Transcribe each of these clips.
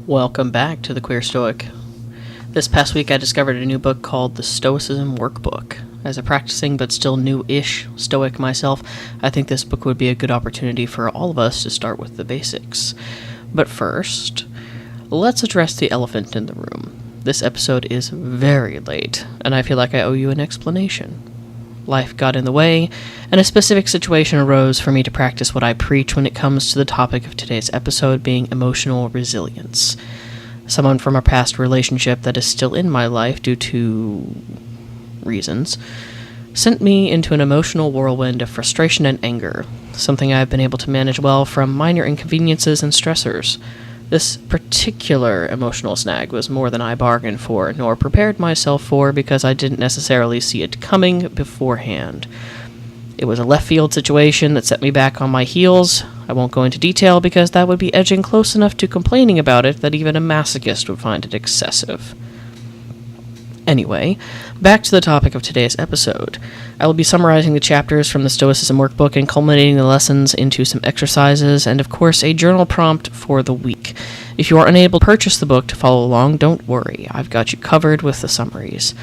Welcome back to the Queer Stoic. This past week I discovered a new book called the Stoicism Workbook. As a practicing but still new-ish Stoic myself, I think this book would be a good opportunity for all of us to start with the basics. But first, let's address the elephant in the room. This episode is very late, and I feel like I owe you an explanation. Life got in the way, and a specific situation arose for me to practice what I preach when it comes to the topic of today's episode being emotional resilience. Someone from a past relationship that is still in my life due to reasons sent me into an emotional whirlwind of frustration and anger, something I have been able to manage well from minor inconveniences and stressors. This particular emotional snag was more than I bargained for, nor prepared myself for, because I didn't necessarily see it coming beforehand. It was a left-field situation that set me back on my heels. I won't go into detail because that would be edging close enough to complaining about it that even a masochist would find it excessive. Anyway, back to the topic of today's episode. I will be summarizing the chapters from the Stoicism Workbook and culminating the lessons into some exercises and, of course, a journal prompt for the week. If you are unable to purchase the book to follow along, don't worry. I've got you covered with the summaries.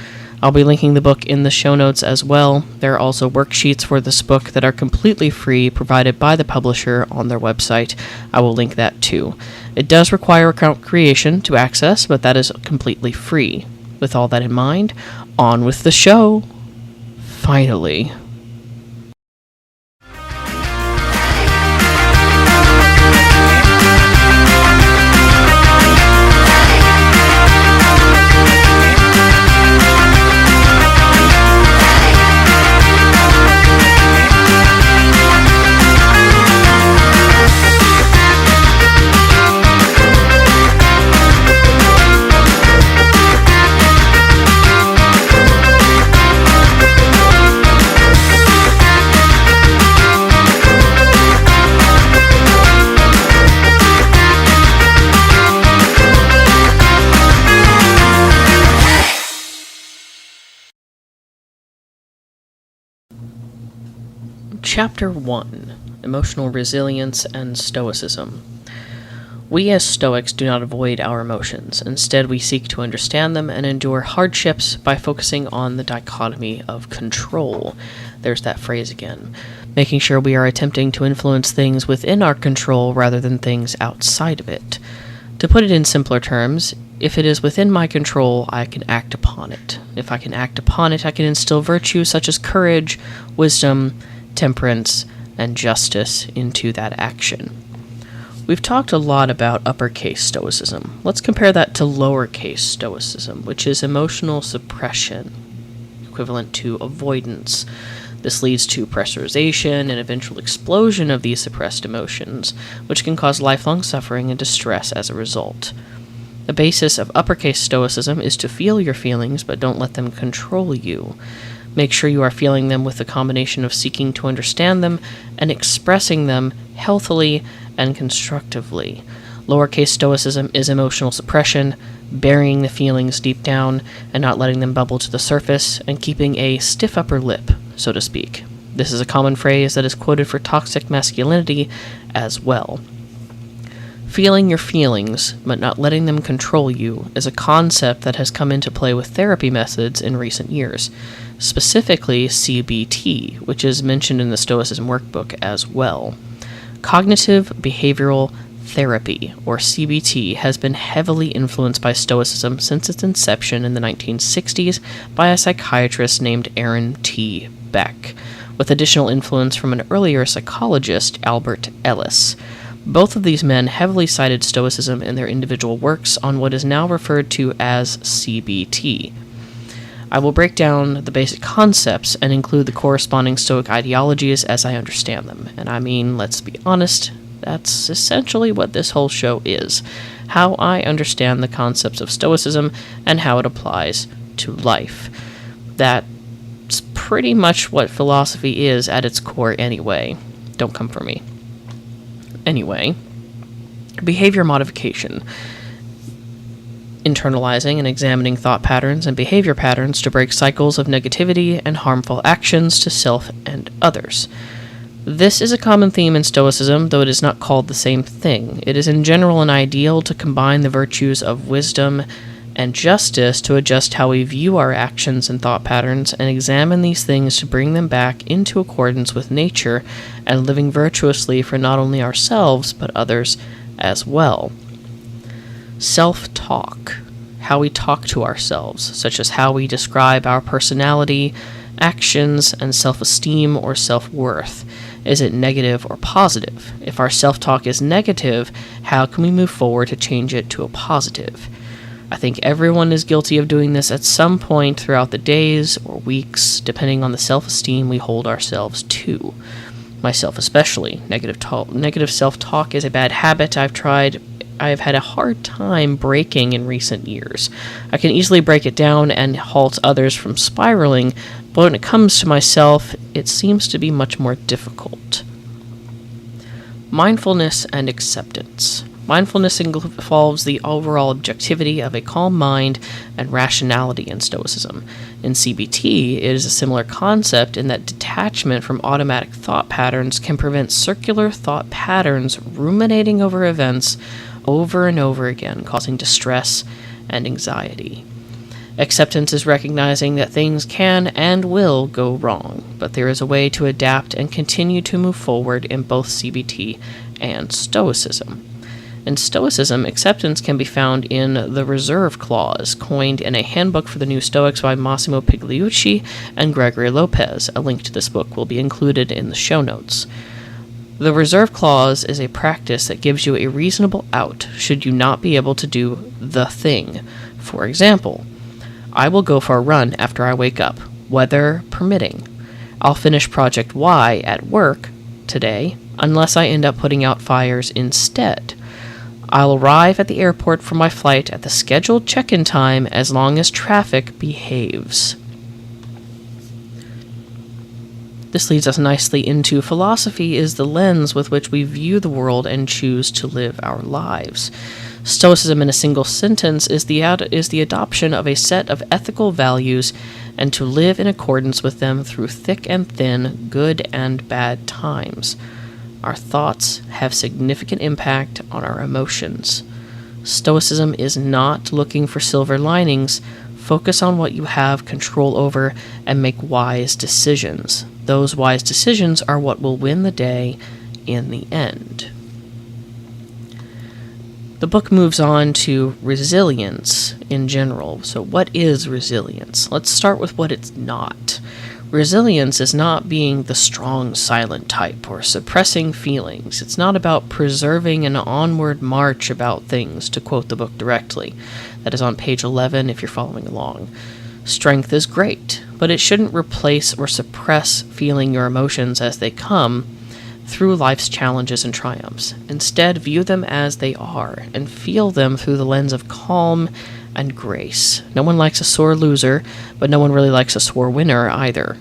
I'll be linking the book in the show notes as well. There are also worksheets for this book that are completely free, provided by the publisher on their website. I will link that too. It does require account creation to access, but that is completely free. With all that in mind, on with the show. Finally. Chapter 1. Emotional Resilience and Stoicism. We as Stoics do not avoid our emotions. Instead, we seek to understand them and endure hardships by focusing on the dichotomy of control. There's that phrase again. Making sure we are attempting to influence things within our control rather than things outside of it. To put it in simpler terms, if it is within my control, I can act upon it. If I can act upon it, I can instill virtues such as courage, wisdom, temperance, and justice into that action. We've talked a lot about uppercase stoicism. Let's compare that to lowercase stoicism, which is emotional suppression, equivalent to avoidance. This leads to pressurization and eventual explosion of these suppressed emotions, which can cause lifelong suffering and distress as a result. The basis of uppercase stoicism is to feel your feelings, but don't let them control you. Make sure you are feeling them with the combination of seeking to understand them and expressing them healthily and constructively. Lowercase stoicism is emotional suppression, burying the feelings deep down and not letting them bubble to the surface, and keeping a stiff upper lip, so to speak. This is a common phrase that is quoted for toxic masculinity as well. Feeling your feelings, but not letting them control you, is a concept that has come into play with therapy methods in recent years, specifically CBT, which is mentioned in the Stoicism Workbook as well. Cognitive Behavioral Therapy, or CBT, has been heavily influenced by Stoicism since its inception in the 1960s by a psychiatrist named Aaron T. Beck, with additional influence from an earlier psychologist, Albert Ellis. Both of these men heavily cited Stoicism in their individual works on what is now referred to as CBT. I will break down the basic concepts and include the corresponding Stoic ideologies as I understand them. And I mean, let's be honest, that's essentially what this whole show is. How I understand the concepts of Stoicism and how it applies to life. That's pretty much what philosophy is at its core anyway. Don't come for me. Anyway, behavior modification. Internalizing and examining thought patterns and behavior patterns to break cycles of negativity and harmful actions to self and others. This is a common theme in Stoicism, though it is not called the same thing. It is in general an ideal to combine the virtues of wisdom and justice to adjust how we view our actions and thought patterns, and examine these things to bring them back into accordance with nature and living virtuously for not only ourselves but others as well. Self-talk, how we talk to ourselves, such as how we describe our personality, actions, and self-esteem or self-worth. Is it negative or positive? If our self-talk is negative, how can we move forward to change it to a positive? I think everyone is guilty of doing this at some point throughout the days or weeks, depending on the self-esteem we hold ourselves to. Myself especially. Negative self-talk is a bad habit I've had a hard time breaking in recent years. I can easily break it down and halt others from spiraling, but when it comes to myself, it seems to be much more difficult. Mindfulness and acceptance. Mindfulness involves the overall objectivity of a calm mind and rationality in Stoicism. In CBT, it is a similar concept in that detachment from automatic thought patterns can prevent circular thought patterns ruminating over events over and over again, causing distress and anxiety. Acceptance is recognizing that things can and will go wrong, but there is a way to adapt and continue to move forward in both CBT and Stoicism. In Stoicism, acceptance can be found in the reserve clause, coined in a handbook for the New Stoics by Massimo Pigliucci and Gregory Lopez. A link to this book will be included in the show notes. The reserve clause is a practice that gives you a reasonable out should you not be able to do the thing. For example, I will go for a run after I wake up, weather permitting. I'll finish Project Y at work today, unless I end up putting out fires instead. I'll arrive at the airport for my flight at the scheduled check-in time as long as traffic behaves. This leads us nicely into philosophy is the lens with which we view the world and choose to live our lives. Stoicism in a single sentence is the adoption of a set of ethical values and to live in accordance with them through thick and thin, good and bad times. Our thoughts have significant impact on our emotions. Stoicism is not looking for silver linings. Focus on what you have control over and make wise decisions. Those wise decisions are what will win the day in the end. The book moves on to resilience in general. So what is resilience? Let's start with what it's not. Resilience is not being the strong, silent type or suppressing feelings. It's not about preserving an onward march about things, to quote the book directly. That is on page 11 if you're following along. Strength is great, but it shouldn't replace or suppress feeling your emotions as they come through life's challenges and triumphs. Instead, view them as they are and feel them through the lens of calm and grace. No one likes a sore loser, but no one really likes a sore winner either.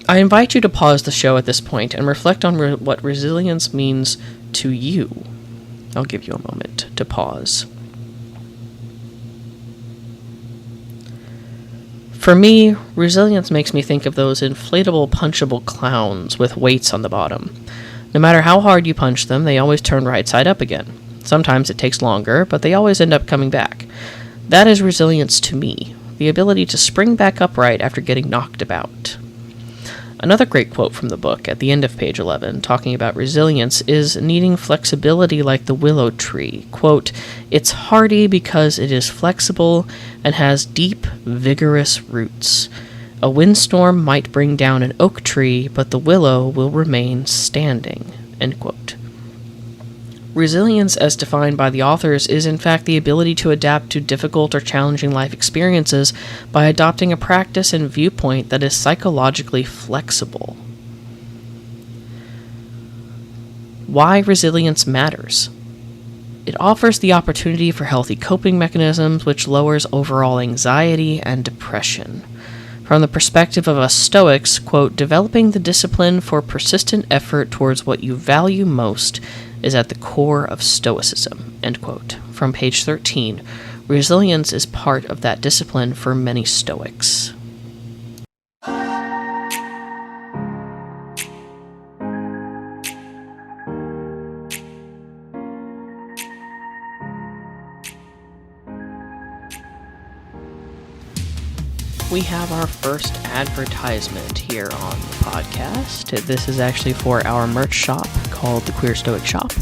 I invite you to pause the show at this point and reflect on what resilience means to you. I'll give you a moment to pause. For me, resilience makes me think of those inflatable, punchable clowns with weights on the bottom. No matter how hard you punch them, they always turn right side up again. Sometimes it takes longer, but they always end up coming back. That is resilience to me, the ability to spring back upright after getting knocked about. Another great quote from the book at the end of page 11, talking about resilience, is needing flexibility like the willow tree. Quote, "It's hardy because it is flexible and has deep, vigorous roots. A windstorm might bring down an oak tree, but the willow will remain standing." End quote. Resilience, as defined by the authors, is in fact the ability to adapt to difficult or challenging life experiences by adopting a practice and viewpoint that is psychologically flexible. Why resilience matters. It offers the opportunity for healthy coping mechanisms, which lowers overall anxiety and depression. From the perspective of us Stoics, quote, "Developing the discipline for persistent effort towards what you value most is at the core of Stoicism," end quote. From page 13, resilience is part of that discipline for many Stoics. we have our first advertisement here on the podcast. This is actually for our merch shop called the Queer Stoic Shop.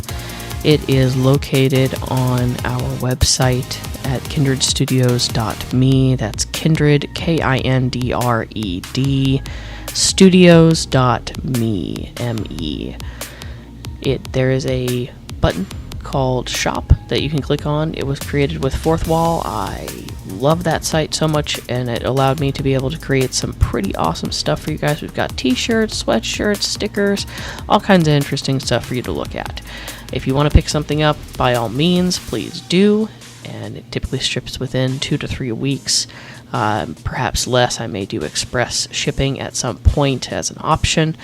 It is located on our website at kindredstudios.me. That's kindred, Kindred, studios.me, M-E. There is a button called Shop that you can click on. It was created with Fourth Wall. I love that site so much, and it allowed me to be able to create some pretty awesome stuff for you guys. We've got t-shirts, sweatshirts, stickers, all kinds of interesting stuff for you to look at. If you want to pick something up, by all means, please do, and it typically ships within 2 to 3 weeks, perhaps less. I may do express shipping at some point as an option.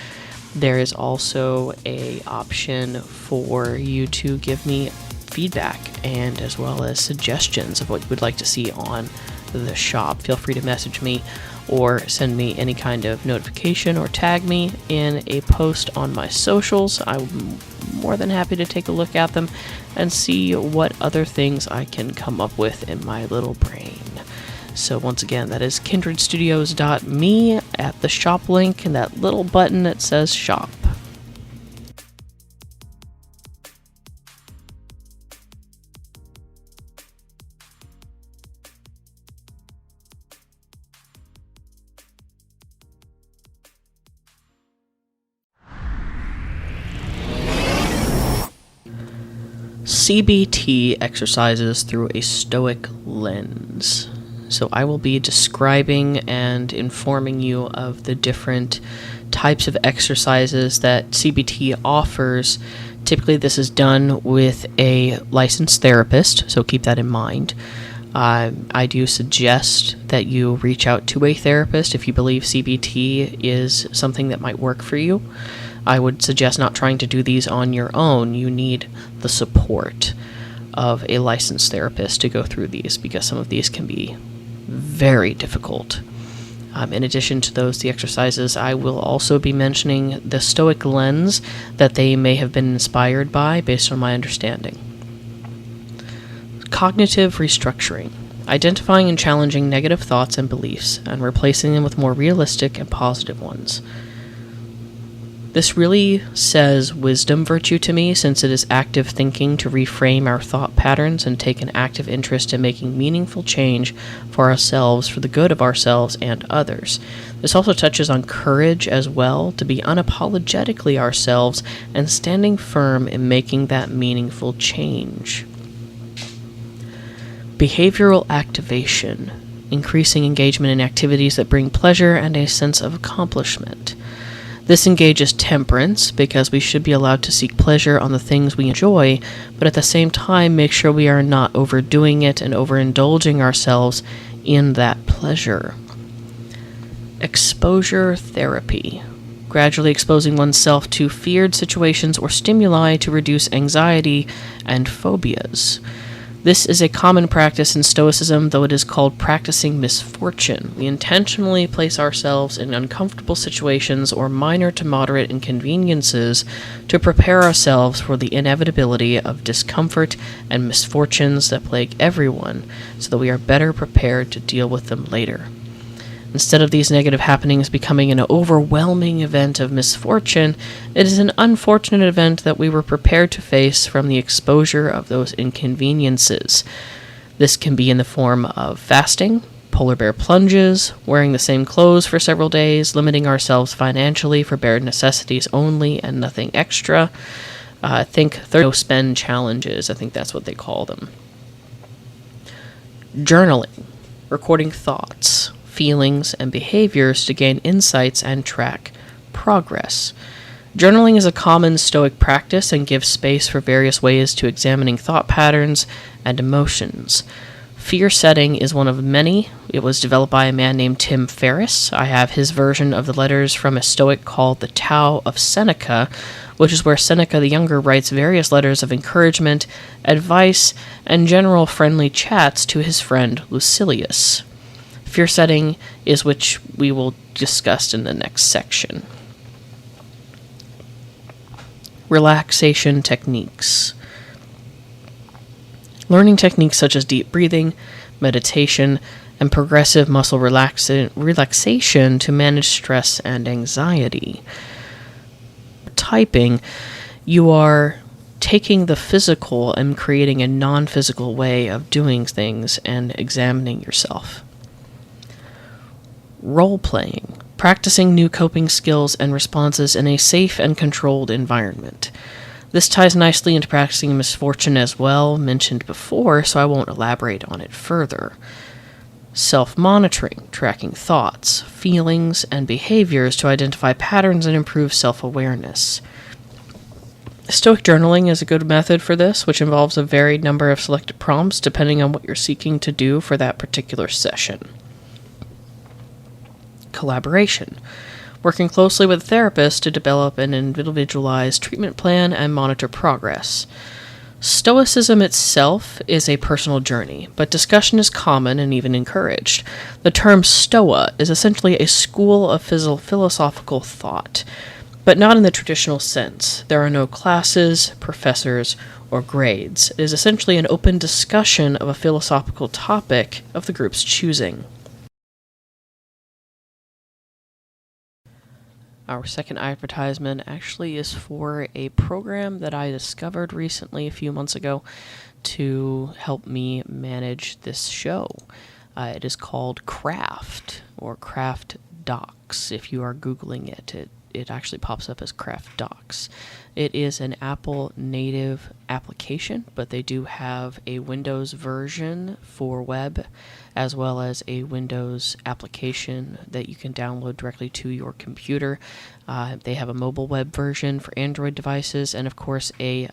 There is also a option for you to give me feedback and as well as suggestions of what you would like to see on the shop. Feel free to message me or send me any kind of notification or tag me in a post on my socials. I'm more than happy to take a look at them and see what other things I can come up with in my little brain. So once again, that is kindredstudios.me at the shop link and that little button that says shop. CBT exercises through a Stoic lens. So I will be describing and informing you of the different types of exercises that CBT offers. Typically this is done with a licensed therapist, so keep that in mind. I do suggest that you reach out to a therapist if you believe CBT is something that might work for you. I would suggest not trying to do these on your own. You need the support of a licensed therapist to go through these, because some of these can be very difficult. In addition to the exercises, I will also be mentioning the Stoic lens that they may have been inspired by based on my understanding. Cognitive restructuring. Identifying and challenging negative thoughts and beliefs and replacing them with more realistic and positive ones. This really says wisdom virtue to me, since it is active thinking to reframe our thought patterns and take an active interest in making meaningful change for ourselves, for the good of ourselves and others. This also touches on courage as well, to be unapologetically ourselves and standing firm in making that meaningful change. Behavioral activation. Increasing engagement in activities that bring pleasure and a sense of accomplishment. This engages temperance, because we should be allowed to seek pleasure on the things we enjoy, but at the same time make sure we are not overdoing it and overindulging ourselves in that pleasure. Exposure therapy. Gradually exposing oneself to feared situations or stimuli to reduce anxiety and phobias. This is a common practice in Stoicism, though it is called practicing misfortune. We intentionally place ourselves in uncomfortable situations or minor to moderate inconveniences to prepare ourselves for the inevitability of discomfort and misfortunes that plague everyone, so that we are better prepared to deal with them later. Instead of these negative happenings becoming an overwhelming event of misfortune, it is an unfortunate event that we were prepared to face from the exposure of those inconveniences. This can be in the form of fasting, polar bear plunges, wearing the same clothes for several days, limiting ourselves financially for bare necessities only and nothing extra. Think no-spend challenges, I think that's what they call them. Journaling, recording thoughts, feelings, and behaviors to gain insights and track progress. Journaling is a common Stoic practice and gives space for various ways to examining thought patterns and emotions. Fear setting is one of many. It was developed by a man named Tim Ferriss. I have his version of the letters from a Stoic called the Tao of Seneca, which is where Seneca the Younger writes various letters of encouragement, advice, and general friendly chats to his friend Lucilius. Fear setting is which we will discuss in the next section. Relaxation techniques. Learning techniques such as deep breathing, meditation, and progressive muscle relaxation to manage stress and anxiety. Typing, you are taking the physical and creating a non-physical way of doing things and examining yourself. Role-playing, practicing new coping skills and responses in a safe and controlled environment. This ties nicely into practicing misfortune as well, mentioned before, so I won't elaborate on it further. Self-monitoring, tracking thoughts, feelings, and behaviors to identify patterns and improve self-awareness. Stoic journaling is a good method for this, which involves a varied number of selected prompts depending on what you're seeking to do for that particular session. Collaboration, working closely with a therapist to develop an individualized treatment plan and monitor progress. Stoicism itself is a personal journey, but discussion is common and even encouraged. The term Stoa is essentially a school of philosophical thought, but not in the traditional sense. There are no classes, professors, or grades. It is essentially an open discussion of a philosophical topic of the group's choosing. Our second advertisement actually is for a program that I discovered recently a few months ago to help me manage this show. It is called Craft, or Craft Docs. If you are Googling it actually pops up as Craft Docs. It is an Apple native application, but they do have a Windows version for web, as well as a Windows application that you can download directly to your computer. They have a mobile web version for Android devices, and of course an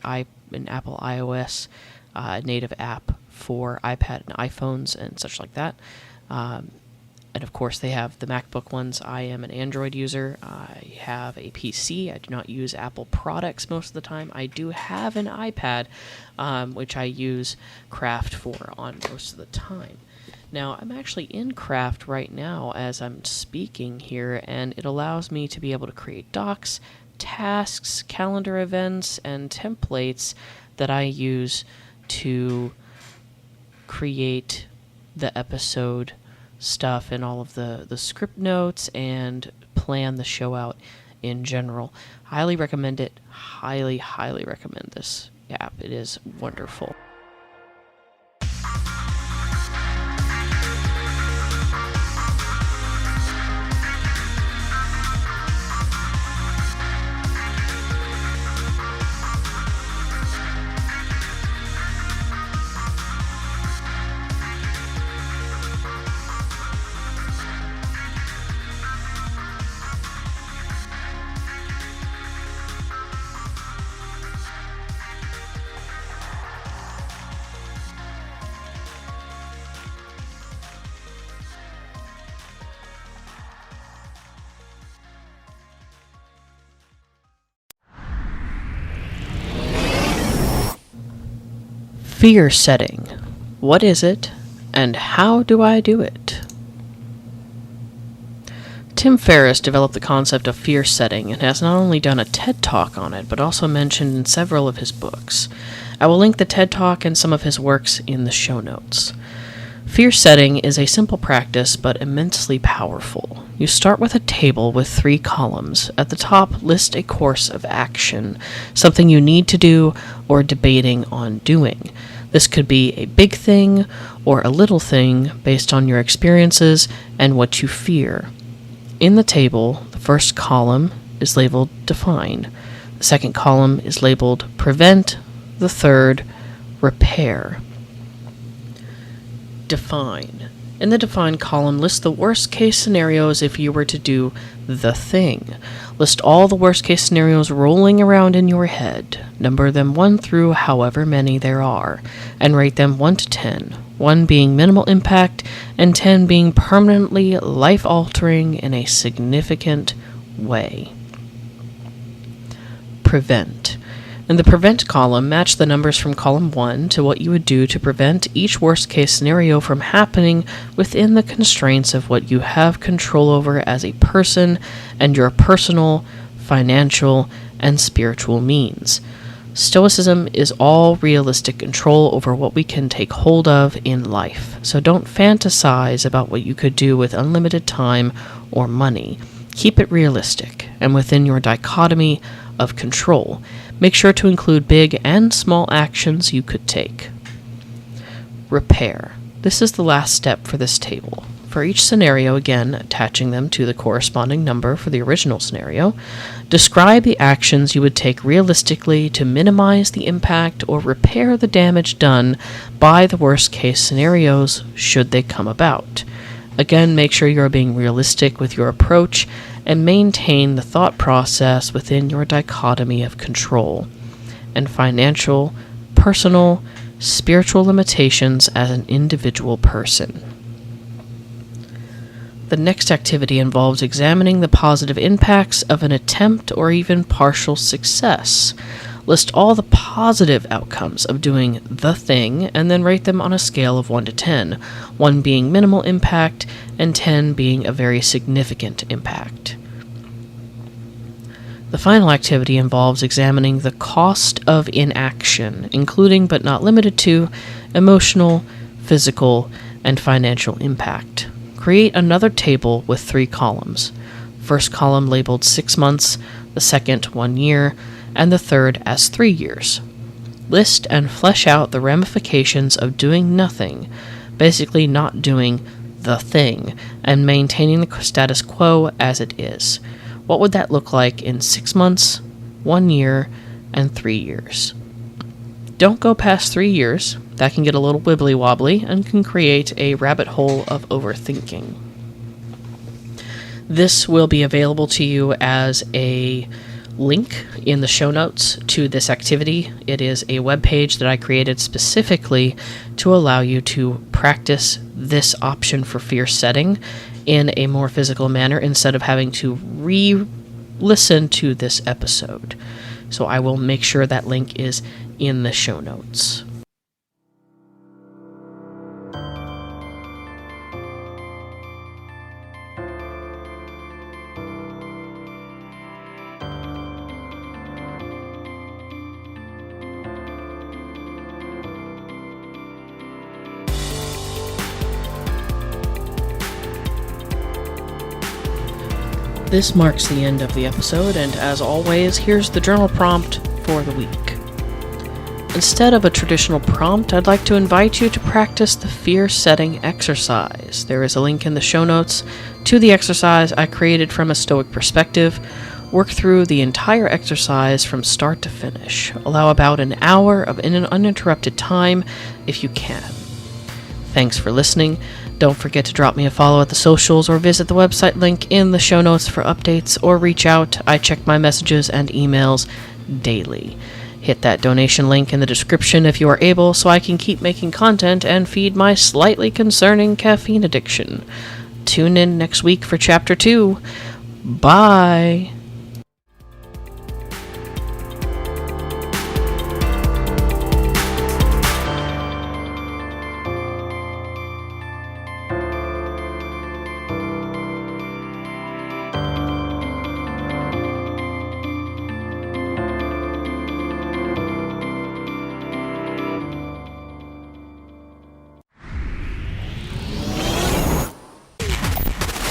Apple iOS native app for iPad and iPhones and such like that. And of course, they have the MacBook ones. I am an Android user. I have a PC. I do not use Apple products most of the time. I do have an iPad, which I use Craft for on most of the time. Now, I'm actually in Craft right now as I'm speaking here, and it allows me to be able to create docs, tasks, calendar events, and templates that I use to create the episode stuff and all of the script notes and plan the show out in general. Highly recommend it. Highly recommend this app. It is wonderful. Fear setting. What is it, and how do I do it? Tim Ferriss developed the concept of fear setting and has not only done a TED Talk on it, but also mentioned in several of his books. I will link the TED Talk and some of his works in the show notes. Fear setting is a simple practice, but immensely powerful. You start with a table with 3 columns. At the top, list a course of action, something you need to do or debating on doing. This could be a big thing or a little thing based on your experiences and what you fear. In the table, the first column is labeled Define. The second column is labeled Prevent. The third, Repair. Define. In the Define column, list the worst-case scenarios if you were to do the thing. List all the worst-case scenarios rolling around in your head. Number them 1 through however many there are, and rate them 1 to 10, 1 being minimal impact, and 10 being permanently life-altering in a significant way. Prevent. In the Prevent column, match the numbers from column 1 to what you would do to prevent each worst-case scenario from happening within the constraints of what you have control over as a person and your personal, financial, and spiritual means. Stoicism is all realistic control over what we can take hold of in life. So don't fantasize about what you could do with unlimited time or money. Keep it realistic, and within your dichotomy of control, make sure to include big and small actions you could take. Repair. This is the last step for this table. For each scenario, again, attaching them to the corresponding number for the original scenario, describe the actions you would take realistically to minimize the impact or repair the damage done by the worst-case scenarios should they come about. Again, make sure you are being realistic with your approach and maintain the thought process within your dichotomy of control and financial, personal, spiritual limitations as an individual person. The next activity involves examining the positive impacts of an attempt or even partial success. List all the positive outcomes of doing the thing and then rate them on a scale of 1 to 10, 1 being minimal impact and 10 being a very significant impact. The final activity involves examining the cost of inaction, including but not limited to emotional, physical, and financial impact. Create another table with 3 columns. First column labeled 6 months, the second 1 year, and the third as 3 years. List and flesh out the ramifications of doing nothing, basically not doing the thing, and maintaining the status quo as it is. What would that look like in 6 months, 1 year, and 3 years? Don't go past 3 years. That can get a little wibbly-wobbly and can create a rabbit hole of overthinking. This will be available to you as a link in the show notes to this activity. It is a web page that I created specifically to allow you to practice this option for fear setting in a more physical manner instead of having to re-listen to this episode. So I will make sure that link is in the show notes. This marks the end of the episode, and as always, here's the journal prompt for the week. Instead of a traditional prompt, I'd like to invite you to practice the fear-setting exercise. There is a link in the show notes to the exercise I created from a Stoic perspective. Work through the entire exercise from start to finish. Allow about an hour of uninterrupted time if you can. Thanks for listening. Don't forget to drop me a follow at the socials or visit the website link in the show notes for updates or reach out. I check my messages and emails daily. Hit that donation link in the description if you are able so I can keep making content and feed my slightly concerning caffeine addiction. Tune in next week for Chapter 2. Bye!